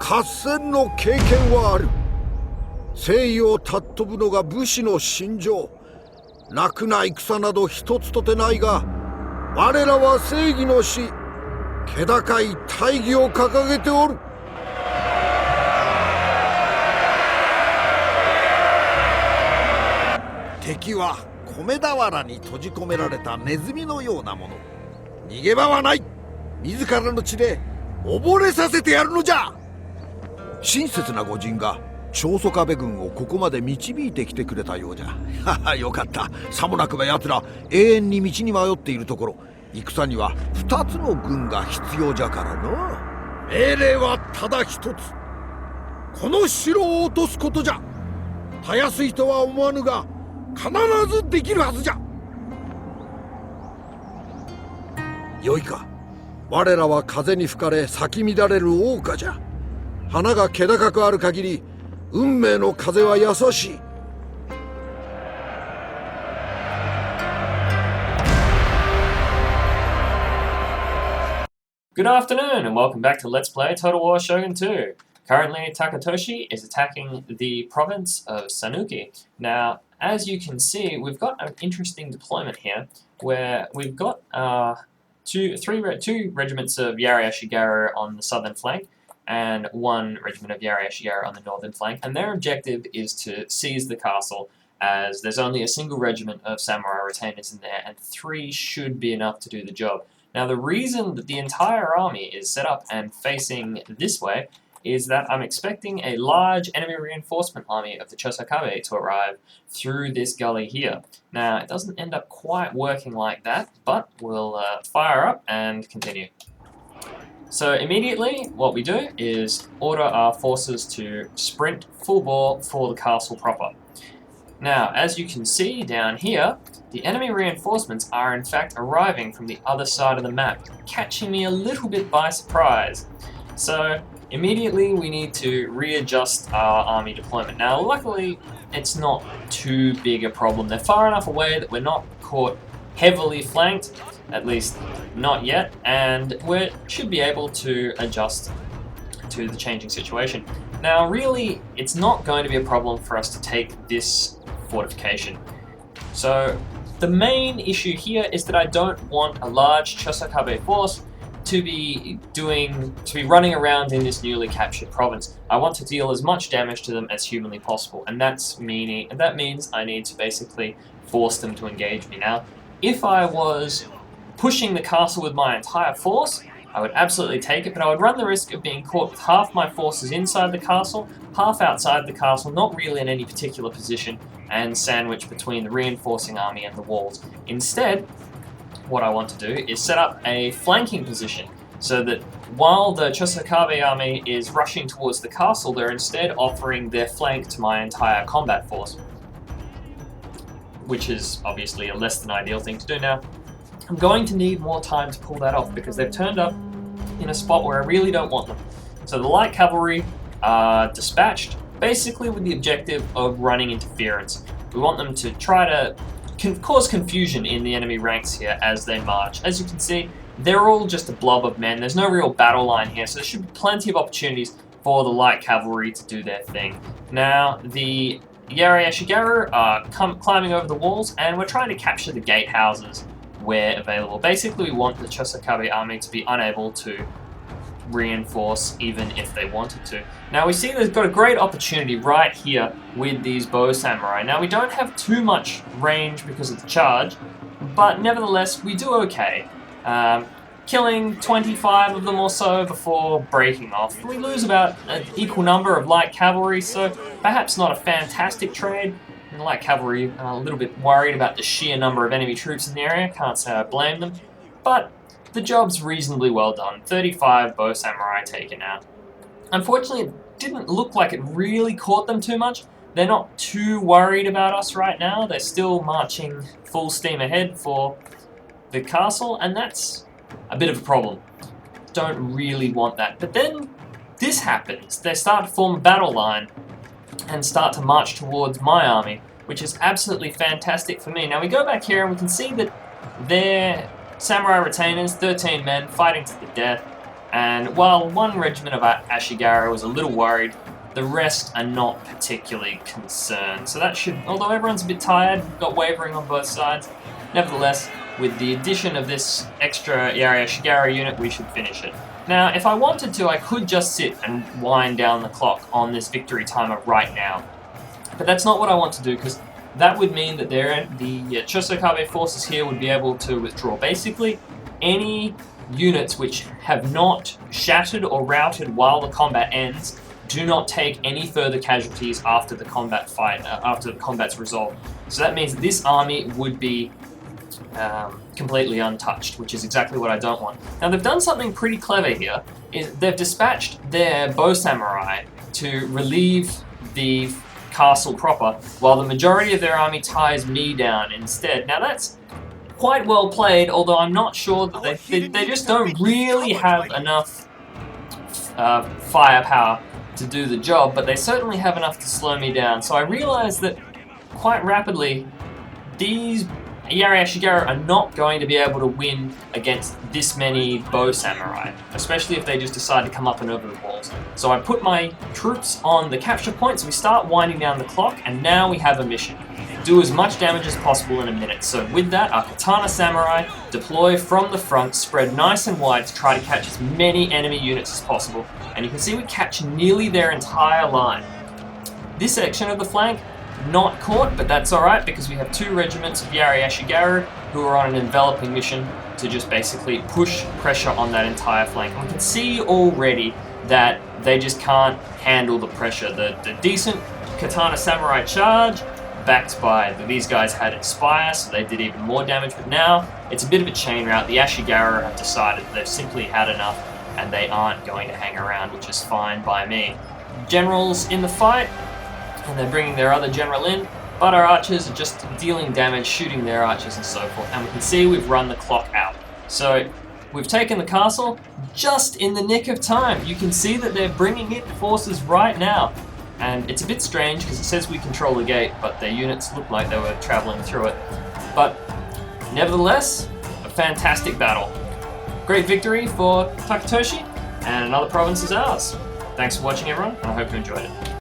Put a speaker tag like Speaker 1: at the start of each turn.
Speaker 1: 合戦の経験はある。正義を尊ぶのが武士の信条。楽な戦など一つとてないが、我らは正義の師、気高い大義を掲げておる。敵は米俵に閉じ込められたネズミのようなもの。逃げ場はない。自らの血で溺れさせてやるのじゃ。親切な御仁が長宗我部軍をここまで導いてきてくれたようじゃ。はは、よかった。さもなくば奴ら永遠に道に迷っているところ、戦には2つの軍が必要じゃからな。命令はただ一つ。この城を落とすことじゃ。たやすいとは思わぬが必ずできるはずじゃ。よいか。我らは風に吹かれ咲き乱れる桜花じゃ。花が気高くある限り運命の風は優しい。
Speaker 2: Good afternoon and welcome back to Let's Play Total War Shogun 2. Currently, Taketoshi is attacking the province of Sanuki. Now, as you can see, we've got an interesting deployment here where we've got two regiments of Yari Ashigaru on the southern flank and one regiment of Yari Ashigaru on the northern flank, and their objective is to seize the castle, as there's only a single regiment of samurai retainers in there and 3 should be enough to do the job. Now, the reason that the entire army is set up and facing this way is that I'm expecting a large enemy reinforcement army of the Chosokabe to arrive through this gully here. Now, it doesn't end up quite working like that, but we'll fire up and continue. So immediately, what we do is order our forces to sprint full bore for the castle proper. Now, as you can see down here, the enemy reinforcements are in fact arriving from the other side of the map, catching me a little bit by surprise. So immediately we need to readjust our army deployment. Now, luckily, it's not too big a problem. They're far enough away that we're not caught heavily flanked, at least not yet, and we should be able to adjust to the changing situation. Now, really, it's not going to be a problem for us to take this fortification. So the main issue here is that I don't want a large Chosokabe force to be running around in this newly captured province. I want to deal as much damage to them as humanly possible, and that means I need to basically force them to engage me. Now, if I was pushing the castle with my entire force, I would absolutely take it, but I would run the risk of being caught with half my forces inside the castle, half outside the castle, not really in any particular position, and sandwiched between the reinforcing army and the walls. Instead, what I want to do is set up a flanking position so that while the Chosokabe army is rushing towards the castle, they're instead offering their flank to my entire combat force, which is obviously a less than ideal thing to do. Now, I'm going to need more time to pull that off because they've turned up in a spot where I really don't want them. So the light cavalry are dispatched basically with the objective of running interference. We want them to try to cause confusion in the enemy ranks here as they march. As you can see, they're all just a blob of men. There's no real battle line here, so there should be plenty of opportunities for the light cavalry to do their thing. Now, the Yari Ashigaru are climbing over the walls, and we're trying to capture the gatehouses where available. Basically, we want the Chosokabe army to be unable to reinforce even if they wanted to. Now, we see they've got a great opportunity right here with these bow samurai. Now, we don't have too much range because of the charge, but nevertheless, we do okay. Killing 25 of them or so before breaking off. We lose about an equal number of light cavalry, so perhaps not a fantastic trade. And the light cavalry are a little bit worried about the sheer number of enemy troops in the area. Can't say I blame them, but the job's reasonably well done. 35 bow samurai taken out. Unfortunately, it didn't look like it really caught them too much. They're not too worried about us right now. They're still marching full steam ahead for the castle, and that's a bit of a problem. Don't really want that. But then this happens. They start to form a battle line and start to march towards my army, which is absolutely fantastic for me. Now we go back here and we can see that their samurai retainers, 13 men, fighting to the death, And while one regiment of Ashigaru was a little worried, the rest are not particularly concerned. So that should, although everyone's a bit tired, got wavering on both sides, nevertheless, with the addition of this extra Yari Ashigaru unit, we should finish it. Now, if I wanted to, I could just sit and wind down the clock on this victory timer right now. But that's not what I want to do, because that would mean that the Chosokabe forces here would be able to withdraw. Basically, any units which have not shattered or routed while the combat ends do not take any further casualties after the combat's resolved. So that means this army would be completely untouched, which is exactly what I don't want. Now they've done something pretty clever here. They've dispatched their bow samurai to relieve the castle proper, while the majority of their army ties me down instead. Now that's quite well played, although I'm not sure that they just don't really have enough firepower to do the job, but they certainly have enough to slow me down. So I realized that quite rapidly these Yari Ashigaru are not going to be able to win against this many bow samurai, especially if they just decide to come up and over the walls. So I put my troops on the capture point, so we start winding down the clock, and now we have a mission. Do as much damage as possible in a minute. So with that, our katana samurai deploy from the front, spread nice and wide to try to catch as many enemy units as possible. And you can see we catch nearly their entire line. This section of the flank, not caught, but that's alright because we have 2 regiments of Yari Ashigaru who are on an enveloping mission to just basically push pressure on that entire flank. And we can see already that they just can't handle the pressure. The decent katana samurai charge, backed by these guys had Inspire, so they did even more damage, but now it's a bit of a chain rout. The Ashigaru have decided they've simply had enough and they aren't going to hang around, which is fine by me. Generals in the fight, and they're bringing their other general in, but our archers are just dealing damage, shooting their archers and so forth, and we can see we've run the clock out. So we've taken the castle just in the nick of time. You can see that they're bringing in forces right now. And it's a bit strange because it says we control the gate, but their units look like they were traveling through it. But nevertheless, a fantastic battle. Great victory for Taketoshi, and another province is ours. Thanks for watching, everyone, and I hope you enjoyed it.